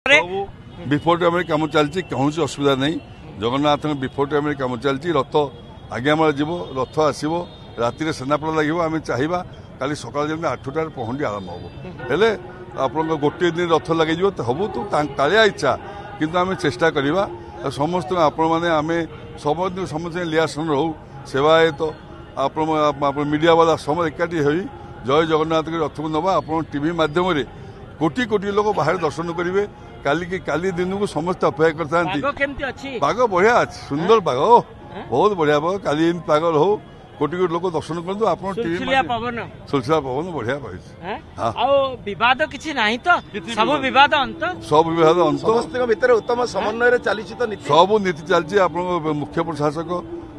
Before time कम चलती कौन असुविधा नहीं जगन्नाथ बिफोर टाइम कम चलती रथ आज्ञा मार जीव रथ आसो राति सेनापड़ा लगे आम चाहिए काली सकाल जमी 8टार पहंडी आरंभ हम हेले आप गोटे दिन रथ लगे हम तो कालिया इच्छा किंतु आम चेष्टा करवा समस्त आपण मैंने आम समस्त लियासन रो सेवायत आप मीडिया वाला समस्त एकाठी हो जय जगन्नाथ रथ को नवा आप टीवी मध्यम कोटी कोटी लोग बाहर दर्शन करेंगे काली दिन को समस्त अपेक्षा करते पाग बढ़िया अच्छे सुंदर पाग बहुत बढ़िया पाग काली पाग हो कोटी कोटी लोग दर्शन करते आप सुलसिला पवन बढ़िया विवाद किसी नहीं तो सब विवाद अंत उत्तम समन्वय चली सब नीति चलती आप मुख्य प्रशासक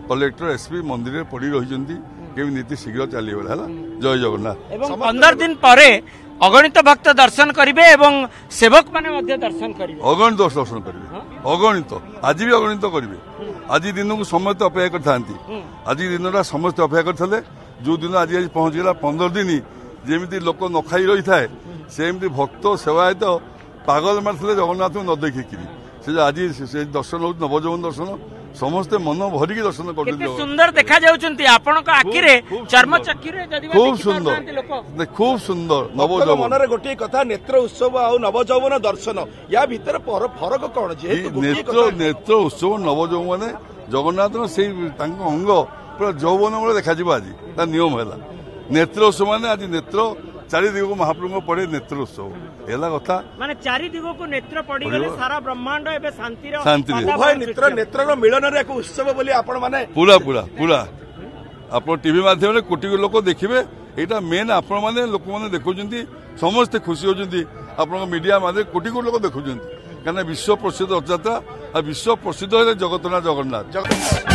कलेक्टर एसपी मंदिर में पड़ी रही नीति शीघ्र चलीगला जय जगन्नाथ 15 दिन पर अगणित भक्त दर्शन करेंगे एवं सेवक माने दर्शन करेंगे अगणित दर्शन करेंगे अगणित आज भी अगणित करेंगे आज दिन को समस्त अपेक्षा करते आज दिन समस्त अपेक्षा करते जो दिन आज पहुंचला 15 दिन जमी लोक न खाई रही थाए सेमती भक्त सेवायत पागल मारे जगन्नाथ को न देखिकी आज से दर्शन हो नवजौवन दर्शन समस्ते मन भरिकी दर्शन कर सुंदर देखा खूब सुंदर खूब सुंदर नवजौवन मन गोटे कथा नेत्र उत्सव आ नवजौवन दर्शन या भीतर फरक कौन नेत्र उत्सव नवजौवन जगन्नाथ से अंग पूरा जौवन देखा आज नियम है नेत्र उत्सव मान आज नेत्र चारि दिग को महाप्रभु पड़े नेत्र उत्सव है कथा माने चारि दिग को नेत्र पड़ी गले सारा ब्रह्मांड एबे शांति नेत्र मिलन रे एक उत्सव बोली आपण माने पूरा पूरा पूरा आप टीवी माध्यम कोटी लोक देखिए यहाँ मेन आपण मैंने लोक मैंने देखुं समस्ते खुशी होती आप मीडिया माध्यम कोटी कोटी लोक देखुं कहीं विश्व प्रसिद्ध रथयात्रा विश्व प्रसिद्ध है जगतनाथ जगन्नाथ।